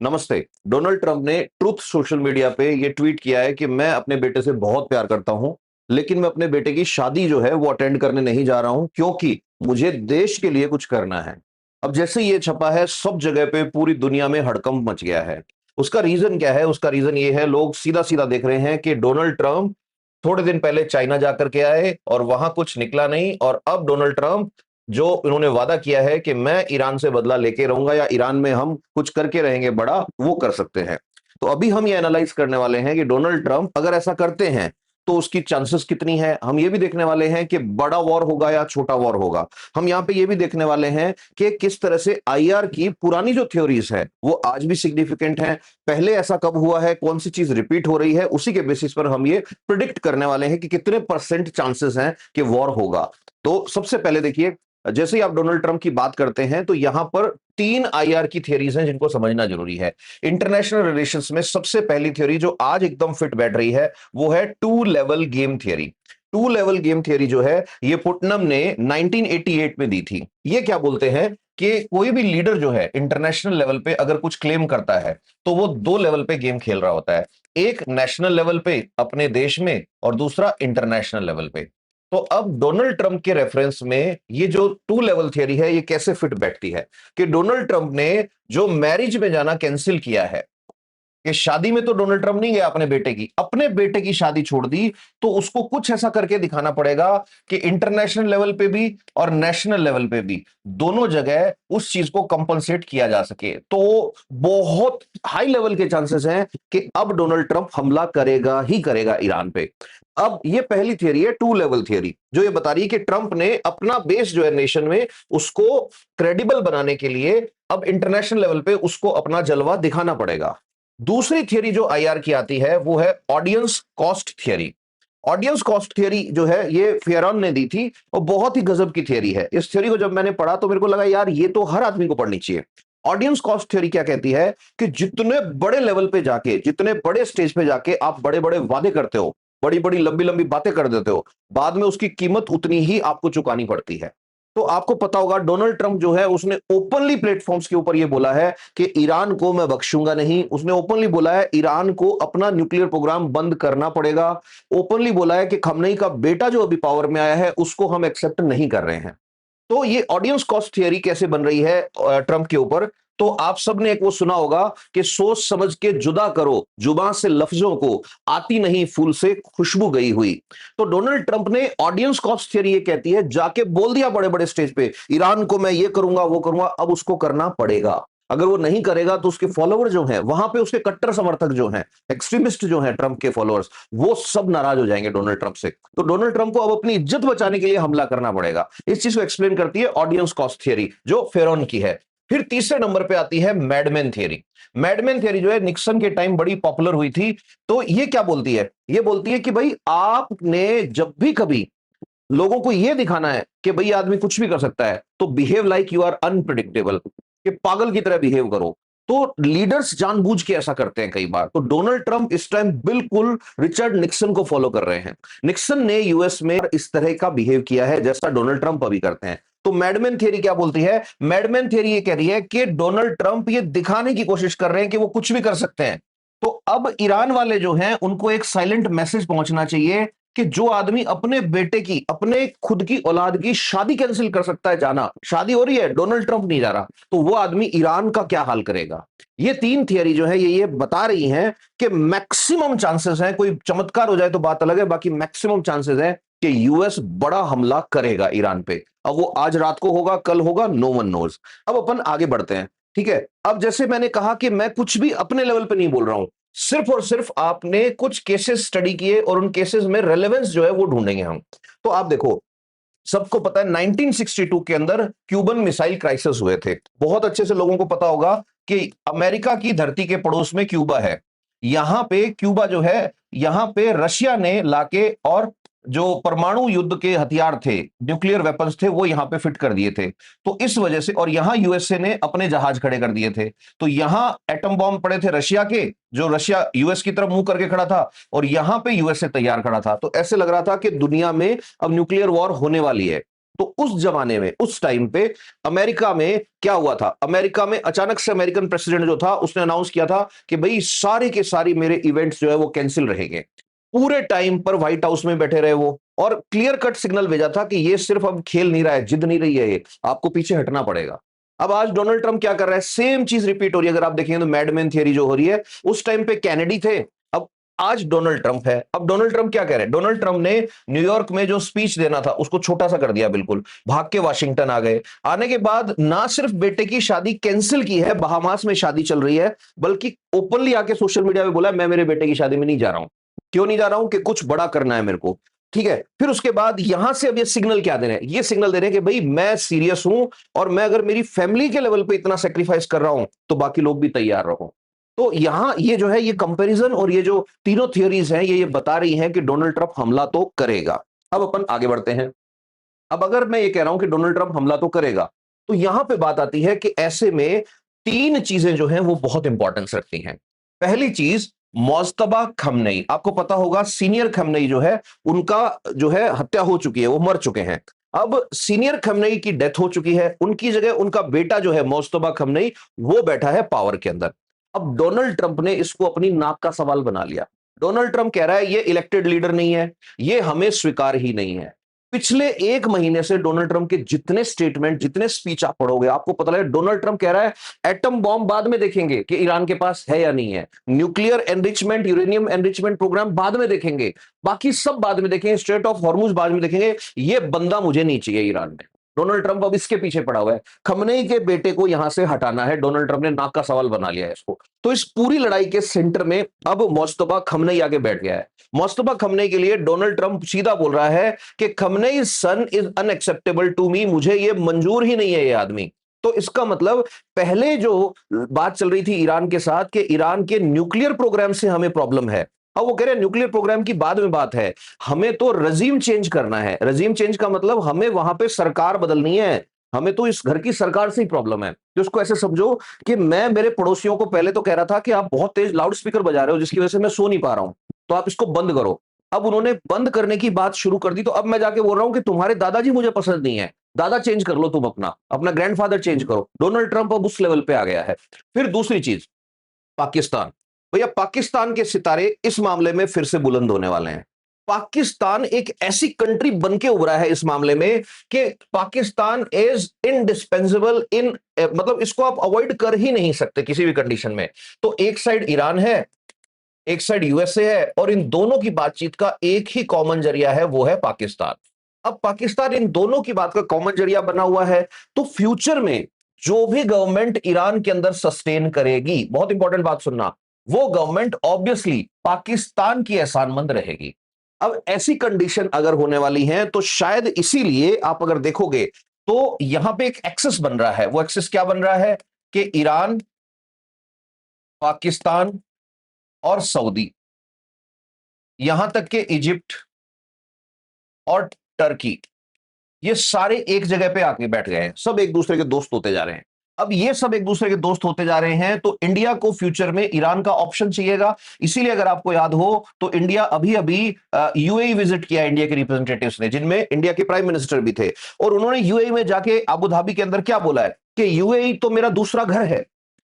नमस्ते। Donald Trump ने truth social media पे ये ट्वीट किया है कि मैं अपने बेटे से बहुत प्यार करता हूं, लेकिन मैं अपने बेटे की शादी जो है वो अटेंड करने नहीं जा रहा हूं क्योंकि मुझे देश के लिए कुछ करना है। अब जैसे ये छपा है, सब जगह पे पूरी दुनिया में हड़कंप मच गया है। उसका रीजन क्या है? उसका रीजन ये है, लोग सीधा सीधा देख रहे हैं कि डोनाल्ड ट्रंप थोड़े दिन पहले चाइना जाकर के आए और वहां कुछ निकला नहीं, और अब डोनाल्ड ट्रंप जो उन्होंने वादा किया है कि मैं ईरान से बदला लेके रहूंगा या ईरान में हम कुछ करके रहेंगे बड़ा, वो कर सकते हैं। तो अभी हम ये एनालाइज करने वाले हैं कि डोनाल्ड ट्रंप अगर ऐसा करते हैं तो उसकी चांसेस कितनी है। हम ये भी देखने वाले हैं कि बड़ा वॉर होगा या छोटा वॉर होगा। हम यहाँ पे ये भी देखने वाले हैं कि किस तरह से आईआर की पुरानी जो थ्योरीज है वो आज भी सिग्निफिकेंट है। पहले ऐसा कब हुआ है, कौन सी चीज रिपीट हो रही है, उसी के बेसिस पर हम ये प्रिडिक्ट करने वाले हैं कि कितने परसेंट चांसेस हैं कि वॉर होगा। तो सबसे पहले देखिए, जैसे ही आप डोनाल्ड ट्रंप की बात करते हैं तो यहां पर तीन आईआर की थियरीज हैं जिनको समझना जरूरी है। इंटरनेशनल रिलेशंस में सबसे पहली थ्योरी जो आज एकदम फिट बैठ रही है वो है two level game theory. Two level game theory जो है ये पुटनम ने 1988 में दी थी। ये क्या बोलते हैं कि कोई भी लीडर जो है इंटरनेशनल लेवल पे अगर कुछ क्लेम करता है तो वो दो लेवल पे गेम खेल रहा होता है। एक नेशनल लेवल पे अपने देश में और दूसरा इंटरनेशनल लेवल पे। तो अब डोनाल्ड ट्रंप के रेफरेंस में ये जो टू लेवल थियरी है ये कैसे फिट बैठती है कि डोनाल्ड ट्रंप ने जो मैरिज में जाना कैंसिल किया है, कि शादी में तो डोनाल्ड ट्रंप नहीं गया अपने बेटे की शादी छोड़ दी, तो उसको कुछ ऐसा करके दिखाना पड़ेगा कि इंटरनेशनल लेवल पे भी और नेशनल लेवल पे भी दोनों जगह उस चीज को कंपनसेट किया जा सके। तो बहुत हाई लेवल के चांसेस हैं कि अब डोनाल्ड ट्रंप हमला करेगा ही करेगा ईरान पे। अब ये पहली थियरी है, टू लेवल थियरी, जो ये बता रही है कि ट्रंप ने अपना बेस जो है नेशन में उसको क्रेडिबल बनाने के लिए अब इंटरनेशनल लेवल पे उसको अपना जलवा दिखाना पड़ेगा। दूसरी थियरी जो आईआर की आती है वो है audience cost theory. Audience cost theory जो है ये फेयरॉन ने दी थी और बहुत ही गजब की थियरी है। इस थियरी को जब मैंने पढ़ा तो मेरे को लगा यार ये तो हर आदमी को पढ़नी चाहिए। ऑडियंस कॉस्ट थ्योरी क्या कहती है कि जितने बड़े लेवल पे जाके, जितने बड़े स्टेज पे जाके आप बड़े बड़े वादे करते हो, बड़ी बड़ी लंबी लंबी बातें कर देते हो, बाद में उसकी कीमत उतनी ही आपको चुकानी पड़ती है। तो आपको पता होगा डोनाल्ड ट्रंप जो है उसने ओपनली प्लेटफॉर्म्स के ऊपर यह बोला है कि ईरान को मैं बख्शूंगा नहीं। उसने ओपनली बोला है ईरान को अपना न्यूक्लियर प्रोग्राम बंद करना पड़ेगा। ओपनली बोला है कि खमनेई का बेटा जो अभी पावर में आया है उसको हम एक्सेप्ट नहीं कर रहे हैं। तो ये ऑडियंस कॉस्ट थियरी कैसे बन रही है ट्रंप के ऊपर? तो आप सबने एक वो सुना होगा कि सोच समझ के जुदा करो जुबान से लफ्जों को, आती नहीं फूल से खुशबू गई हुई। तो डोनाल्ड ट्रंप ने ऑडियंस कॉस्ट थियरी ये कहती है, जाके बोल दिया बड़े बड़े स्टेज पे ईरान को मैं ये करूंगा वो करूंगा, अब उसको करना पड़ेगा। अगर वो नहीं करेगा तो उसके फॉलोअर जो हैं वहां पे, उसके कट्टर समर्थक जो हैं, एक्सट्रीमिस्ट जो हैं ट्रंप के फॉलोअर्स, वो सब नाराज हो जाएंगे डोनाल्ड ट्रंप से। तो डोनाल्ड ट्रंप को अब अपनी इज्जत बचाने के लिए हमला करना पड़ेगा। इस चीज को एक्सप्लेन करती है ऑडियंस कॉस्ट थियरी जो फेरोन की है। फिर तीसरे नंबर पे आती है मैडमैन थियरी। मैडमैन थियरी जो है निक्सन के टाइम बड़ी पॉपुलर हुई थी। तो ये क्या बोलती है? ये बोलती है कि भाई आपने जब भी कभी लोगों को यह दिखाना है कि भाई आदमी कुछ भी कर सकता है तो behave like you are unpredictable, कि पागल की तरह बिहेव करो। तो लीडर्स जानबूझ के ऐसा करते हैं कई बार। तो डोनाल्ड ट्रंप इस टाइम बिल्कुल रिचर्ड निक्सन को फॉलो कर रहे हैं। निक्सन ने यूएस में इस तरह का बिहेव किया है जैसा डोनाल्ड ट्रंप अभी करते हैं। तो मैडमैन थियरी क्या बोलती है? मैडमैन थियरी ये कह रही है कि डोनाल्ड ट्रंप ये दिखाने की कोशिश कर रहे हैं कि वो कुछ भी कर सकते हैं। तो अब ईरान वाले जो हैं उनको एक साइलेंट मैसेज पहुंचना चाहिए कि जो आदमी अपने बेटे की, अपने खुद की औलाद की शादी कैंसिल कर सकता है, जाना, शादी हो रही है, डोनाल्ड ट्रंप नहीं जा रहा, तो वो आदमी ईरान का क्या हाल करेगा। ये तीन थियरी जो है ये बता रही हैं कि मैक्सिमम चांसेस हैं, कोई चमत्कार हो जाए तो बात अलग है, बाकी मैक्सिमम चांसेस है कि यूएस बड़ा हमला करेगा ईरान पे। अब वो आज रात को होगा, कल होगा, नो वन नोज। अब अपन आगे बढ़ते हैं, ठीक है। अब जैसे मैंने कहा कि मैं कुछ भी अपने लेवल पे नहीं बोल रहा हूं, सिर्फ और सिर्फ आपने कुछ केसेस स्टडी किए और उन केसेस में रेलेवेंस जो है वो ढूंढेंगे हम। तो आप देखो, सबको पता है 1962 के अंदर क्यूबन मिसाइल क्राइसिस हुए थे। बहुत अच्छे से लोगों को पता होगा कि अमेरिका की धरती के पड़ोस में क्यूबा है। यहां पे क्यूबा जो है, यहां पे रशिया ने लाके और जो परमाणु युद्ध के हथियार थे, न्यूक्लियर वेपन्स थे, वो यहां पे फिट कर दिए थे। तो इस वजह से, और यहां यूएसए ने अपने जहाज खड़े कर दिए थे। तो यहां एटम बॉम्ब पड़े थे रशिया के, जो रशिया यूएस की तरफ मुंह करके खड़ा था, और यहां पे यूएसए तैयार खड़ा था। तो ऐसे लग रहा था कि दुनिया में अब न्यूक्लियर वॉर होने वाली है। तो उस जमाने में, उस टाइम पे अमेरिका में क्या हुआ था, अमेरिका में अचानक से अमेरिकन प्रेसिडेंट जो था उसने अनाउंस किया था कि भाई सारे के सारी मेरे इवेंट्स जो है वो कैंसिल रहेंगे। पूरे टाइम पर व्हाइट हाउस में बैठे रहे वो, और क्लियर कट सिग्नल भेजा था कि ये सिर्फ अब खेल नहीं रहा है, जिद नहीं रही है, ये आपको पीछे हटना पड़ेगा। अब आज डोनाल्ड ट्रंप क्या कर रहा है, सेम चीज रिपीट हो रही है। अगर आप देखेंगे तो मैडमैन थियरी जो हो रही है, उस टाइम पे कैनेडी थे, अब आज डोनाल्ड ट्रंप है। अब डोनाल्ड ट्रंप क्या कह रहे हैं, डोनाल्ड ट्रंप ने न्यूयॉर्क में जो स्पीच देना था उसको छोटा सा कर दिया बिल्कुल, भाग के वाशिंगटन आ गए। आने के बाद ना सिर्फ बेटे की शादी कैंसिल की है, बहामास में शादी चल रही है, बल्कि ओपनली आके सोशल मीडिया पे बोला मैं मेरे बेटे की शादी में नहीं जा रहा हूं। क्यों नहीं जा रहा हूं, कि कुछ बड़ा करना है मेरे को। ठीक है, फिर उसके बाद यहां से अब ये सिग्नल क्या दे रहे हैं, ये सिग्नल दे रहे हैं कि भाई मैं सीरियस हूं, और मैं अगर मेरी फैमिली के लेवल पे इतना सेक्रीफाइस कर रहा हूं तो बाकी लोग भी तैयार रहो। तो यहां ये जो है, ये कंपैरिजन और ये जो तीनों थियोरीज हैं, ये बता रही हैं कि डोनाल्ड ट्रंप हमला तो करेगा। अब अपन आगे बढ़ते हैं। अब अगर मैं ये कह रहा हूं कि डोनाल्ड ट्रंप हमला तो करेगा, तो यहां पे बात आती है कि ऐसे में तीन चीजें जो हैं वो बहुत इंपॉर्टेंस रखती हैं। पहली चीज, मोज्तबा खमनेई, आपको पता होगा सीनियर खमनेई जो है, उनका जो है हत्या हो चुकी है, वो मर चुके हैं। अब सीनियर खमनेई की डेथ हो चुकी है, उनकी जगह उनका बेटा जो है मोज्तबा खमनेई, वो बैठा है पावर के अंदर। अब डोनाल्ड ट्रंप ने इसको अपनी नाक का सवाल बना लिया। डोनाल्ड ट्रंप कह रहा है ये इलेक्टेड लीडर नहीं है, ये हमें स्वीकार ही नहीं है। पिछले एक महीने से डोनाल्ड ट्रंप के जितने स्टेटमेंट, जितने स्पीच आप पढ़ोगे, आपको पता लगे डोनाल्ड ट्रंप कह रहा है एटम बॉम्ब बाद में देखेंगे कि ईरान के पास है या नहीं है, nuclear enrichment, uranium enrichment program बाद में देखेंगे, बाकी सब बाद में देखेंगे, स्ट्रेट ऑफ हॉर्मुज बाद में देखेंगे, ये बंदा मुझे नहीं चाहिए ईरान में। डोनाल्ड ट्रंप अब इसके पीछे पड़ा हुआ है, खमनेई के बेटे को यहां से हटाना है, डोनाल्ड ट्रंप ने नाक का सवाल बना लिया है इसको। तो इस पूरी लड़ाई के सेंटर में अब मोज्तबा खमनेई आगे बैठ गया है। मोज्तबा खमनेई के लिए डोनाल्ड ट्रंप सीधा बोल रहा है कि Khamenei son is unacceptable to me, मुझे ये मंजूर ही नहीं है ये आदमी। तो इसका मतलब पहले जो बात चल रही थी ईरान के साथ कि ईरान के न्यूक्लियर प्रोग्राम से हमें प्रॉब्लम है, अब वो कह रहे हैं न्यूक्लियर प्रोग्राम की बाद में बात है, हमें तो रजीम चेंज करना है। रजीम चेंज का मतलब हमें वहां पे सरकार बदलनी है, हमें तो इस घर की सरकार से ही प्रॉब्लम है। तो उसको ऐसे समझो कि मैं मेरे पड़ोसियों को पहले तो कह रहा था कि आप बहुत तेज लाउड स्पीकर बजा रहे हो जिसकी वजह से मैं सो नहीं पा रहा हूं, तो आप इसको बंद करो। अब उन्होंने बंद करने की बात शुरू कर दी, तो अब मैं जाके बोल रहा हूं कि तुम्हारे दादाजी मुझे पसंद नहीं है, दादा चेंज कर लो, तुम अपना अपना ग्रैंडफादर चेंज करो। डोनाल्ड ट्रंप अब उस लेवल पे आ गया है। फिर दूसरी चीज, पाकिस्तान। भैया पाकिस्तान के सितारे इस मामले में फिर से बुलंद होने वाले हैं। पाकिस्तान एक ऐसी कंट्री बनके उभरा है इस मामले में कि पाकिस्तान इज इनडिस्पेंसेबल इन, मतलब इसको आप अवॉइड कर ही नहीं सकते किसी भी कंडीशन में। तो एक साइड ईरान है, एक साइड यूएसए है, और इन दोनों की बातचीत का एक ही कॉमन जरिया है, वो है पाकिस्तान। अब पाकिस्तान इन दोनों की बात का कॉमन जरिया बना हुआ है, तो फ्यूचर में जो भी गवर्नमेंट ईरान के अंदर सस्टेन करेगी, बहुत इंपॉर्टेंट बात सुनना, वो गवर्नमेंट ऑब्वियसली पाकिस्तान की एहसानमंद रहेगी। अब ऐसी कंडीशन अगर होने वाली है तो शायद इसीलिए आप अगर देखोगे तो यहां पे एक एक्सेस बन रहा है। वो एक्सेस क्या बन रहा है कि ईरान, पाकिस्तान और सऊदी, यहां तक के इजिप्ट और टर्की, ये सारे एक जगह पे आके बैठ गए हैं, सब एक दूसरे के दोस्त होते जा रहे हैं। अब ये सब एक दूसरे के दोस्त होते जा रहे हैं, तो इंडिया को फ्यूचर में ईरान का ऑप्शन चाहिएगा। इसीलिए अगर आपको याद हो तो इंडिया अभी अभी यूएई विजिट किया इंडिया के रिप्रेजेंटेटिव्स ने, जिनमें इंडिया के प्राइम मिनिस्टर भी थे, और उन्होंने यूएई में जाके अबू धाबी के अंदर क्या बोला है कि यूएई तो मेरा दूसरा घर है।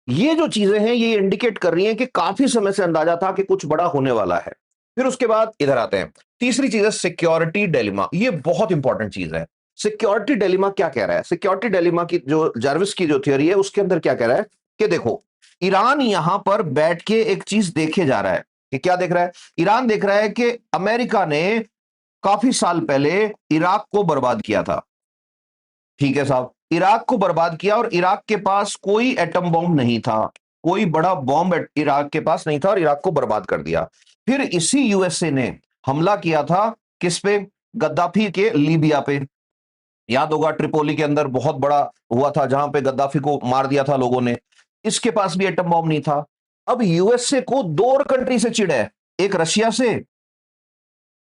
ये जो चीजें हैं ये इंडिकेट कर रही हैं कि काफी समय से अंदाजा था कि कुछ बड़ा होने वाला है। फिर उसके बाद इधर आते हैं, तीसरी चीज है सिक्योरिटी डिलेमा। ये बहुत इंपॉर्टेंट चीज है। सिक्योरिटी डिलेमा क्या कह रहा है, सिक्योरिटी डिलेमा की जो जार्विस की जो थ्योरी है उसके अंदर क्या कह रहा है कि देखो, ईरान यहां पर बैठ के एक चीज देखे जा रहा है कि क्या देख रहा है, ईरान देख रहा है कि अमेरिका ने काफी साल पहले इराक को बर्बाद किया था। ठीक है साहब, इराक को बर्बाद किया, और इराक के पास कोई एटम बॉम्ब नहीं था, कोई बड़ा बॉम्ब इराक के पास नहीं था, और इराक को बर्बाद कर दिया। फिर इसी यूएसए ने हमला किया था किस पे, गद्दाफी के लीबिया पे। याद होगा ट्रिपोली के अंदर बहुत बड़ा हुआ था जहां पे गद्दाफी को मार दिया था लोगों ने, इसके पास भी एटम बॉम्ब नहीं था। अब यूएसए को दो और कंट्री से चिढ़ है, एक रशिया से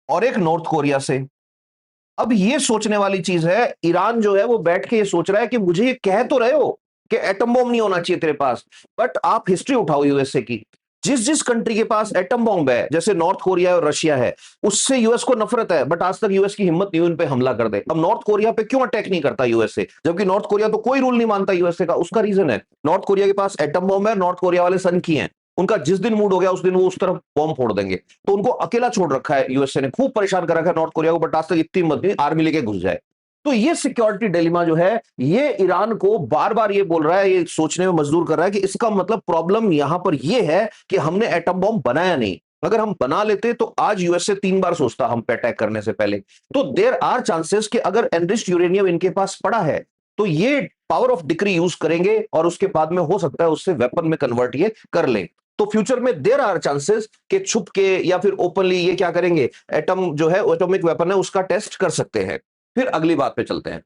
और एक नॉर्थ कोरिया से। अब ये सोचने वाली चीज है, ईरान जो है वो बैठ के ये सोच रहा है कि मुझे ये कह तो रहे हो कि एटम बॉम्ब नहीं होना चाहिए तेरे पास, बट आप हिस्ट्री उठाओ यूएसए की, जिस जिस कंट्री के पास एटम बॉम्ब है, जैसे नॉर्थ कोरिया और रशिया है, उससे यूएस को नफरत है, बट आज तक यूएस की हिम्मत नहीं हुई उन पे हमला कर दे। अब नॉर्थ कोरिया पे क्यों अटैक नहीं करता यूएसए, जबकि नॉर्थ कोरिया तो कोई रूल नहीं मानता यूएसए का? उसका रीजन है, नॉर्थ कोरिया के पास एटम बॉम्ब है, नॉर्थ कोरिया वाले सन की हैं, उनका जिस दिन मूड हो गया उस दिन वो उस तरफ बॉम्ब फोड़ देंगे। तो उनको अकेला छोड़ रखा है यूएसए ने, खूब परेशान कर रखा है नॉर्थ कोरिया को, बट आज तक इतनी हिम्मत नहीं आर्मी लेके घुस जाए। तो ये सिक्योरिटी डिलेमा जो है, ये ईरान को बार बार ये बोल रहा है, ये सोचने में मजदूर कर रहा है कि इसका मतलब प्रॉब्लम यहां पर ये है कि हमने एटम बॉम्ब बनाया नहीं। अगर हम बना लेते तो आज यूएसए 3 बार सोचता हम पे अटैक करने से पहले। तो देयर आर चांसेस कि अगर एनरिच्ड यूरेनियम इनके पास पड़ा है तो ये पावर ऑफ डिक्री यूज करेंगे और उसके बाद में हो सकता है उससे वेपन में कन्वर्ट ये कर ले। तो फ्यूचर में देयर आर चांसेस कि छुप के या फिर ओपनली ये क्या करेंगे, एटम जो है एटॉमिक वेपन है उसका टेस्ट कर सकते हैं। फिर अगली बात पे चलते हैं।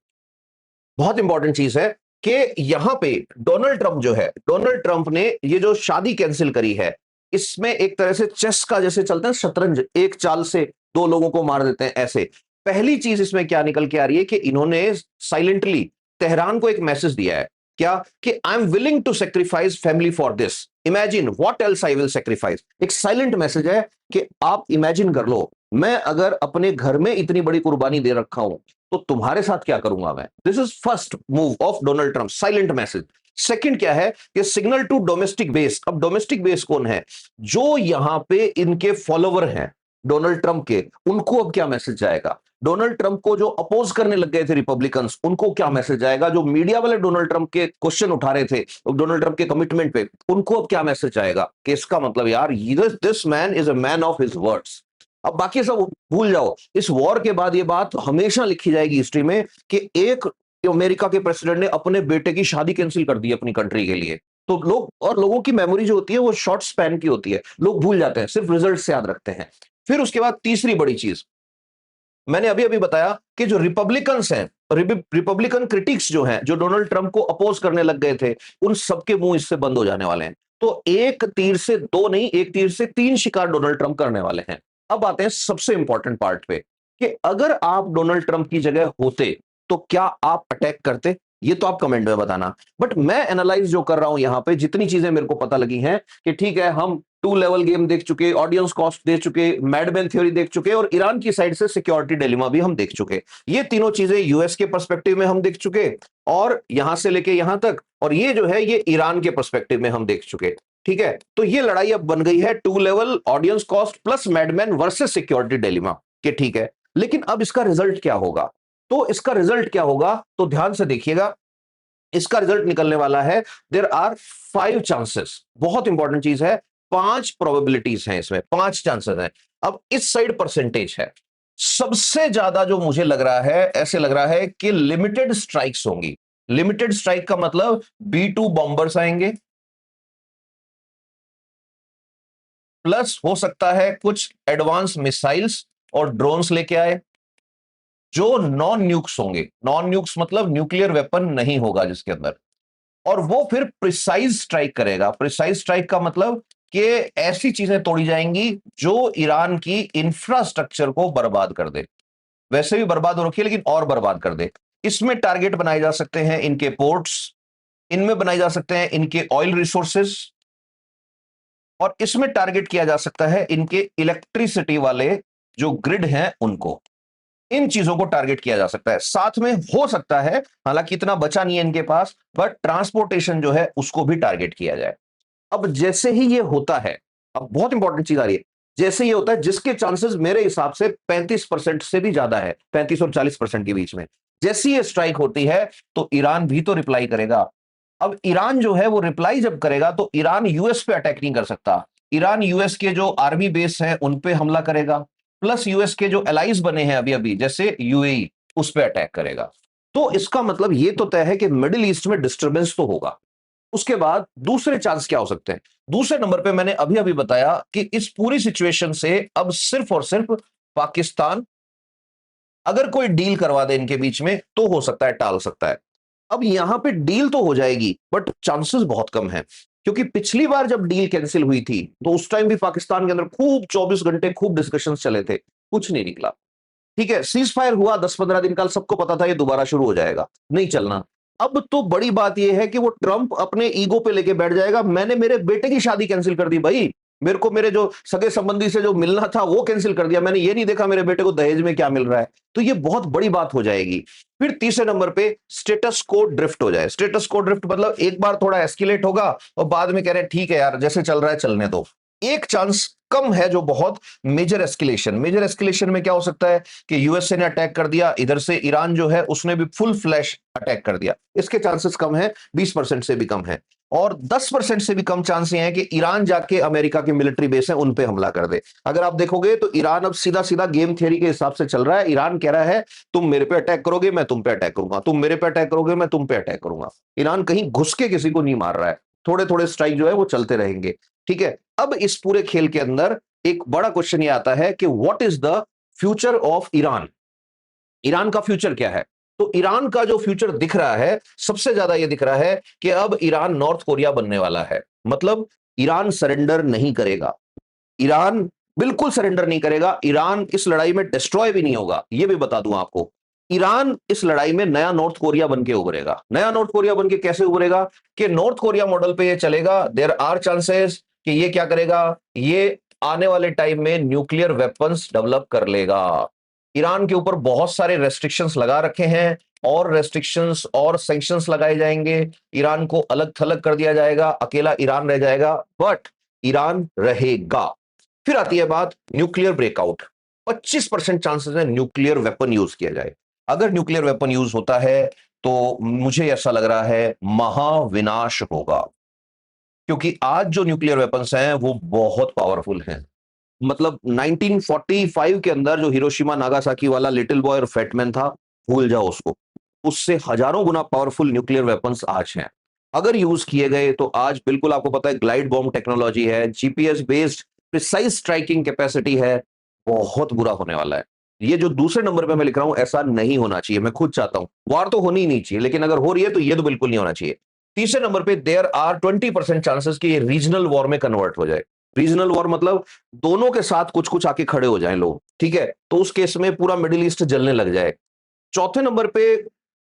बहुत इंपॉर्टेंट चीज है कि यहां पे डोनाल्ड ट्रंप जो है, डोनाल्ड ट्रंप ने ये जो शादी कैंसिल करी है, इसमें एक तरह से चेस का जैसे चलता है शतरंज, एक चाल से दो लोगों को मार देते हैं ऐसे। पहली चीज इसमें क्या निकल के आ रही है कि इन्होंने साइलेंटली तेहरान को एक मैसेज दिया है, क्या कि I am willing to sacrifice family for this, imagine what else I will sacrifice. एक साइलेंट मैसेज है कि आप इमेजिन कर लो, मैं अगर अपने घर में इतनी बड़ी कुर्बानी दे रखा हूं तो तुम्हारे साथ क्या करूंगा मैं। This is first move of Donald Trump, silent message. Second क्या है कि सिग्नल टू डोमेस्टिक बेस। अब डोमेस्टिक बेस कौन है, जो यहां पे इनके फॉलोवर हैं डोनाल्ड ट्रंप के, उनको अब क्या मैसेज जाएगा। डोनाल्ड ट्रंप को जो अपोज करने लग गए थे रिपब्लिकन्स, उनको क्या मैसेज जाएगा। जो मीडिया वाले डोनाल्ड ट्रंप के क्वेश्चन उठा रहे थे डोनाल्ड ट्रंप के कमिटमेंट पे, उनको अब क्या मैसेज जाएगा कि इसका मतलब यार this man is a man of his words. अब बाकी सब भूल जाओ, इस वॉर के बाद ये बात हमेशा लिखी जाएगी हिस्ट्री में कि एक अमेरिका के प्रेसिडेंट ने अपने बेटे की शादी कैंसिल कर दी अपनी कंट्री के लिए। तो लोग, और लोगों की मेमोरी जो होती है वो शॉर्ट स्पैन की होती है, लोग भूल जाते हैं, सिर्फ रिजल्ट से याद रखते हैं। फिर उसके बाद तीसरी बड़ी चीज मैंने अभी अभी बताया कि जो रिपब्लिकन्स हैं, रिपब्लिकन क्रिटिक्स जो हैं, जो डोनाल्ड ट्रंप को अपोज करने लग गए थे, उन सबके मुंह इससे बंद हो जाने वाले हैं। तो एक तीर से दो नहीं, एक तीर से तीन शिकार डोनाल्ड ट्रंप करने वाले हैं। अब आते हैं सबसे इंपॉर्टेंट पार्ट पे कि अगर आप डोनाल्ड ट्रंप की जगह होते तो क्या आप अटैक करते। ये तो आप कमेंट में बताना। बट मैं एनालाइज जो कर रहा हूं यहां पे, जितनी चीजें मेरे को पता लगी हैं कि ठीक है, हम 2 लेवल गेम देख चुके, ऑडियंस कॉस्ट देख चुके, मैडमैन थ्योरी देख चुके और ईरान की साइड से सिक्योरिटी डिलेमा भी हम देख चुके। ये तीनों चीजें यूएस के पर्सपेक्टिव में हम देख चुके और यहां से लेके यहां तक, और ये जो है ये ईरान के पर्सपेक्टिव में हम देख चुके। ठीक है, तो ये लड़ाई अब बन गई है 2 level audience cost plus madman versus security dilemma के। ठीक है, लेकिन अब इसका रिजल्ट क्या होगा। तो इसका रिजल्ट क्या होगा, तो ध्यान से देखिएगा। इसका रिजल्ट निकलने वाला है, देयर आर 5 चांसेस। बहुत इंपॉर्टेंट चीज है, 5 प्रोबेबिलिटीज हैं इसमें, 5 चांसेस हैं। अब इस साइड परसेंटेज है, सबसे ज्यादा जो मुझे लग रहा है, ऐसे लग रहा है कि लिमिटेड स्ट्राइक्स होंगी। लिमिटेड स्ट्राइक का मतलब B2 बॉम्बर्स आएंगे, प्लस हो सकता है कुछ एडवांस मिसाइल्स और ड्रोन्स लेके आए जो नॉन न्यूक्स होंगे। नॉन न्यूक्स मतलब न्यूक्लियर वेपन नहीं होगा जिसके अंदर, और वो फिर प्रिसाइज स्ट्राइक करेगा। प्रिसाइज स्ट्राइक का मतलब कि ऐसी चीजें तोड़ी जाएंगी जो ईरान की इंफ्रास्ट्रक्चर को बर्बाद कर दे, वैसे भी बर्बाद हो रखी है लेकिन और बर्बाद कर दे। इसमें टारगेट बनाए जा सकते हैं इनके पोर्ट्स, इनमें बनाए जा सकते हैं इनके ऑयल रिसोर्सेस, और इसमें टारगेट किया जा सकता है इनके इलेक्ट्रिसिटी वाले जो ग्रिड हैं उनको। इन चीजों को टारगेट किया जा सकता है। साथ में हो सकता है, हालांकि इतना बचा नहीं है इनके पास, बट ट्रांसपोर्टेशन जो है उसको भी टारगेट किया जाए। अब जैसे ही ये होता है, अब बहुत इंपॉर्टेंट चीज आ रही है, जैसे ये होता है, जिसके चांसेस मेरे हिसाब से 35% से भी ज्यादा है, 35 और 40% के बीच में, जैसी ये स्ट्राइक होती है तो ईरान भी तो रिप्लाई करेगा। अब ईरान जो है वो रिप्लाई जब करेगा तो ईरान यूएस पे अटैक नहीं कर सकता। ईरान यूएस के जो आर्मी बेस है उन पे हमला करेगा, प्लस यूएस के जो एलाइज बने हैं अभी अभी जैसे यूएई, उस पे अटैक करेगा। तो इसका मतलब ये तो तय है कि मिडिल ईस्ट में डिस्टर्बेंस तो होगा। उसके बाद दूसरे चांस क्या हो सकते हैं। दूसरे नंबर पे मैंने अभी अभी बताया कि इस पूरी सिचुएशन से अब सिर्फ और सिर्फ पाकिस्तान अगर कोई डील करवा दे इनके बीच में तो हो सकता है टाल सकता है। अब यहां पे डील तो हो जाएगी बट चांसेस बहुत कम है, क्योंकि पिछली बार जब डील कैंसिल हुई थी तो उस टाइम भी पाकिस्तान के अंदर खूब 24 घंटे खूब डिस्कशंस चले थे, कुछ नहीं निकला। ठीक है, सीज फायर हुआ 10-15 दिन, कल सबको पता था ये दोबारा शुरू हो जाएगा, नहीं चलना। अब तो बड़ी बात यह है कि वो ट्रंप अपने ईगो पे लेके बैठ जाएगा, मैंने मेरे बेटे की शादी कैंसिल कर दी भाई, मेरे को मेरे जो सगे संबंधी से जो मिलना था वो कैंसिल कर दिया, मैंने ये नहीं देखा मेरे बेटे को दहेज में क्या मिल रहा है। तो ये बहुत बड़ी बात हो जाएगी। फिर तीसरे नंबर पे स्टेटस को ड्रिफ्ट हो जाए। स्टेटस को ड्रिफ्ट मतलब एक बार थोड़ा एस्केलेट होगा और बाद में कह रहे हैं ठीक है यार जैसे चल रहा है चलने दो। एक चांस कम है जो बहुत मेजर एस्केलेशन। मेजर एस्केलेशन में क्या हो सकता है कि यूएसए ने अटैक कर दिया, इधर से ईरान जो है उसने भी फुल फ्लैश अटैक कर दिया। इसके चांसेस कम है, 20% से भी कम है। और 10% से भी कम चांस ये है कि ईरान जाके अमेरिका की मिलिट्री बेस है उन पे हमला कर दे। अगर आप देखोगे तो ईरान अब सीधा सीधा गेम थियरी के हिसाब से चल रहा है। ईरान कह रहा है तुम मेरे पे अटैक करोगे मैं तुम पे अटैक करूंगा, तुम मेरे पे अटैक करोगे मैं तुम पे अटैक करूंगा। ईरान कहीं घुस के किसी को नहीं मार रहा है, थोड़े थोड़े स्ट्राइक जो है वो चलते रहेंगे। ठीक है, अब इस पूरे खेल के अंदर एक बड़ा क्वेश्चन ये आता है कि what is the future of Iran. Iran का फ्यूचर क्या है? तो ईरान का जो फ्यूचर दिख रहा है सबसे ज्यादा ये दिख रहा है कि अब ईरान नॉर्थ कोरिया बनने वाला है। मतलब ईरान सरेंडर नहीं करेगा, ईरान बिल्कुल सरेंडर नहीं करेगा। ईरान इस लड़ाई में डिस्ट्रॉय भी नहीं होगा, ये भी बता दूं आपको। ईरान इस लड़ाई में नया नॉर्थ कोरिया बन के उभरेगा। नया नॉर्थ कोरिया बन के कैसे उभरेगा कि नॉर्थ कोरिया मॉडल पे ये चलेगा। देयर आर चांसेस कि ये क्या करेगा, ये आने वाले टाइम में न्यूक्लियर वेपन्स डेवलप कर लेगा। ईरान के ऊपर बहुत सारे रेस्ट्रिक्शंस लगा रखे हैं और रेस्ट्रिक्शंस और सैंक्शंस लगाए जाएंगे। ईरान को अलग थलग कर दिया जाएगा, अकेला ईरान रह जाएगा, बट ईरान रहेगा। फिर आती है बात न्यूक्लियर ब्रेकआउट। 25% चांसेस है न्यूक्लियर वेपन यूज किया जाए। अगर न्यूक्लियर वेपन यूज होता है तो मुझे ऐसा लग रहा है महाविनाश होगा, क्योंकि आज जो न्यूक्लियर वेपन्स हैं वो बहुत पावरफुल हैं। मतलब 1945 के अंदर जो हिरोशिमा नागासाकी वाला लिटिल बॉय और फैटमैन था, भूल जाओ उसको। उससे हजारों गुना पावरफुल न्यूक्लियर वेपन्स आज हैं। अगर यूज किए गए तो आज बिल्कुल आपको पता है ग्लाइड बॉम्ब टेक्नोलॉजी है, GPS based precise striking capacity है, बहुत बुरा होने वाला है। ये जो दूसरे नंबर पे मैं लिख रहा हूं ऐसा नहीं होना चाहिए, मैं खुद चाहता हूं वार तो होनी ही नहीं चाहिए, लेकिन अगर हो रही है तो ये तो बिल्कुल नहीं होना चाहिए। तीसरे नंबर पे देयर आर 20% चांसेस कि ये रीजनल वॉर में कन्वर्ट हो जाए। रीजनल वॉर मतलब दोनों के साथ कुछ कुछ आके खड़े हो जाएं लोग, ठीक है, तो उस केस में पूरा मिडिल ईस्ट जलने लग जाए। चौथे नंबर पे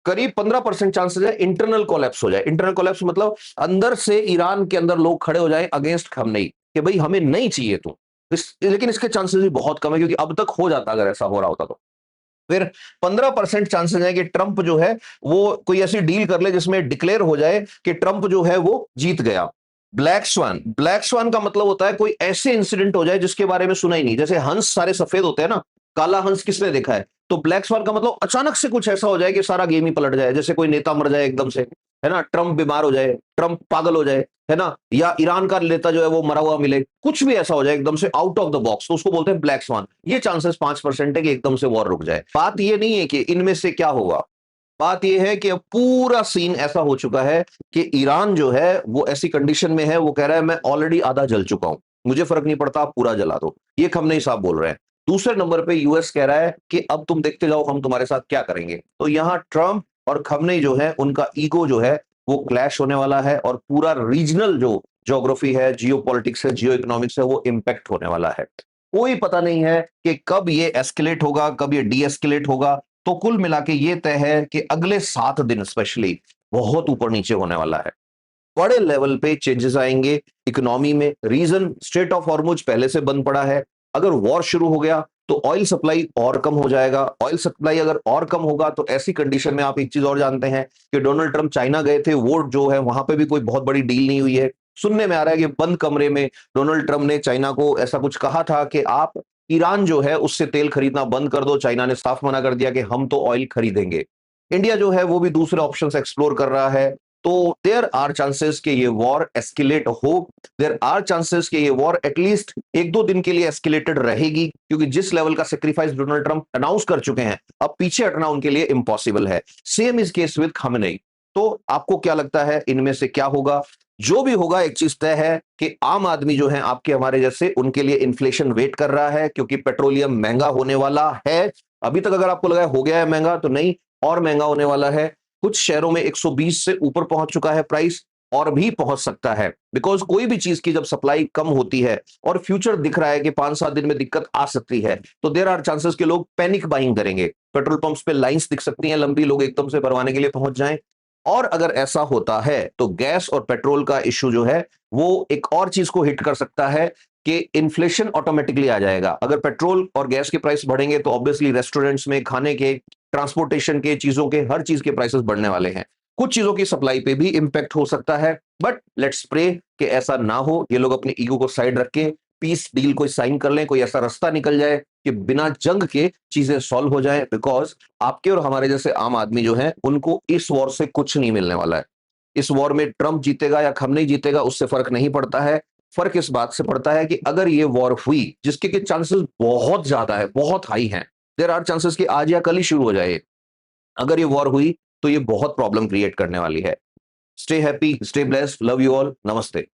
करीब 15% चांसेस है इंटरनल कोलैप्स हो जाए। इंटरनल कोलैप्स मतलब अंदर से ईरान के अंदर लोग खड़े हो जाए अगेंस्ट खमनेई कि भाई हमें नहीं चाहिए तू। लेकिन इसके चांसेस भी बहुत कम है, क्योंकि अब तक हो जाता अगर ऐसा हो रहा होता तो। फिर 15% चांसेस है कि ट्रंप जो है वो कोई ऐसी डील कर ले जिसमें डिक्लेयर हो जाए कि ट्रंप जो है वो जीत गया। ब्लैक स्वान, ब्लैक स्वान का मतलब होता है कोई ऐसे इंसिडेंट हो जाए जिसके बारे में सुना ही नहीं। जैसे हंस सारे सफेद होते हैं ना, काला हंस किसने देखा है? तो ब्लैक स्वान का मतलब अचानक से कुछ ऐसा हो जाए कि सारा गेम ही पलट जाए। जैसे कोई नेता मर जाए एकदम से, है ना, ट्रंप बीमार हो जाए, ट्रंप पागल हो जाए, है ना, या ईरान का नेता जो है वो मरा हुआ मिले, कुछ भी ऐसा हो जाए एकदम से आउट ऑफ द बॉक्स, तो उसको बोलते हैं ब्लैक स्वान। ये चांसेस 5% है कि एकदम से वॉर रुक जाए। बात ये नहीं है कि इनमें से क्या होगा, बात यह है कि अब पूरा सीन ऐसा हो चुका है कि ईरान जो है वो ऐसी कंडीशन में है, वो कह रहा है मैं ऑलरेडी आधा जल चुका हूं, मुझे फर्क नहीं पड़ता, आप पूरा जला दो। ये खमनेई साहब बोल रहे हैं। दूसरे नंबर पे यूएस कह रहा है कि अब तुम देखते जाओ हम तुम्हारे साथ क्या करेंगे। तो यहां ट्रंप और खमनेई जो है उनका ईगो जो है वो क्लैश होने वाला है, और पूरा रीजनल जो ज्योग्राफी है, जियो पॉलिटिक्स है, जियो इकोनॉमिक्स है, वो इंपैक्ट होने वाला है। कोई पता नहीं है कि कब ये एस्केलेट होगा, कब ये डी एस्केलेट होगा। तो कुल मिला के ये तय है कि अगले 7 दिन स्पेशली बहुत ऊपर नीचे होने वाला है। बड़े लेवल पे चेंजेस आएंगे इकोनॉमी में। रीजन स्ट्रेट ऑफ हॉर्मुज पहले से बंद पड़ा है। अगर वॉर शुरू हो गया तो ऑयल सप्लाई और कम हो जाएगा। ऑयल सप्लाई अगर और कम होगा तो ऐसी कंडीशन में आप एक चीज और जानते हैं कि डोनाल्ड ट्रंप चाइना गए थे, वो जो है वहां पे भी कोई बहुत बड़ी डील नहीं हुई है। सुनने में आ रहा है कि बंद कमरे में डोनाल्ड ट्रंप ने चाइना को ऐसा कुछ कहा था कि आप ईरान जो है उससे तेल खरीदना बंद कर दो। चाइना ने साफ मना कर दिया कि हम तो ऑयल खरीदेंगे। इंडिया जो है वो भी दूसरे ऑप्शंस एक्सप्लोर कर रहा है। तो देयर आर चांसेस कि ये वॉर एस्केलेट हो। देयर आर चांसेस कि ये वॉर एटलीस्ट 1-2 दिन के लिए एस्केलेटेड रहेगी, क्योंकि जिस लेवल का सेक्रीफाइस डोनाल्ड ट्रंप अनाउंस कर चुके हैं अब पीछे हटना उनके लिए इम्पॉसिबल है। सेम इज केस विद खamenei। तो आपको क्या लगता है इनमें से क्या होगा? जो भी होगा एक चीज तय है कि आम आदमी जो है आपके हमारे जैसे, उनके लिए इन्फ्लेशन वेट कर रहा है, क्योंकि पेट्रोलियम महंगा होने वाला है। अभी तक अगर आपको लगा हो गया है महंगा, तो नहीं, और महंगा होने वाला है। कुछ शहरों में 120 से ऊपर पहुंच चुका है प्राइस, और भी पहुंच सकता है। बिकॉज कोई भी चीज की जब सप्लाई कम होती है और फ्यूचर दिख रहा है कि 5-7 दिन में दिक्कत आ सकती है, तो देयर आर चांसेस कि लोग पैनिक बाइंग करेंगे। पेट्रोल पंप्स पे लाइंस दिख सकती हैं लंबी, लोग एकदम से भरवाने के लिए पहुंच जाएं। और अगर ऐसा होता है तो गैस और पेट्रोल का इश्यू जो है वो एक और चीज को हिट कर सकता है कि इन्फ्लेशन ऑटोमेटिकली आ जाएगा। अगर पेट्रोल और गैस के प्राइस बढ़ेंगे तो ऑब्वियसली रेस्टोरेंट्स में खाने के, ट्रांसपोर्टेशन के, चीजों के, हर चीज के प्राइसेस बढ़ने वाले हैं। कुछ चीजों की सप्लाई पे भी इंपैक्ट हो सकता है, बट लेट्स प्रे कि ऐसा ना हो। ये लोग अपने ईगो को साइड रख के पीस डील कोई साइन कर लें, कोई ऐसा रास्ता निकल जाए कि बिना जंग के चीजें सॉल्व हो जाएं, बिकॉज आपके और हमारे जैसे आम आदमी जो हैं उनको इस वॉर से कुछ नहीं मिलने वाला है। इस वॉर में ट्रंप जीतेगा या खमनेई जीतेगा उससे फर्क नहीं पड़ता है। फर्क इस बात से पड़ता है कि अगर ये वॉर हुई, जिसके के चांसेस बहुत ज्यादा है, बहुत हाई हैं, देयर आर चांसेस कि आज या कल ही शुरू हो जाए। अगर ये वॉर हुई तो ये बहुत प्रॉब्लम क्रिएट करने वाली है। Stay happy, stay blessed, love you all, नमस्ते।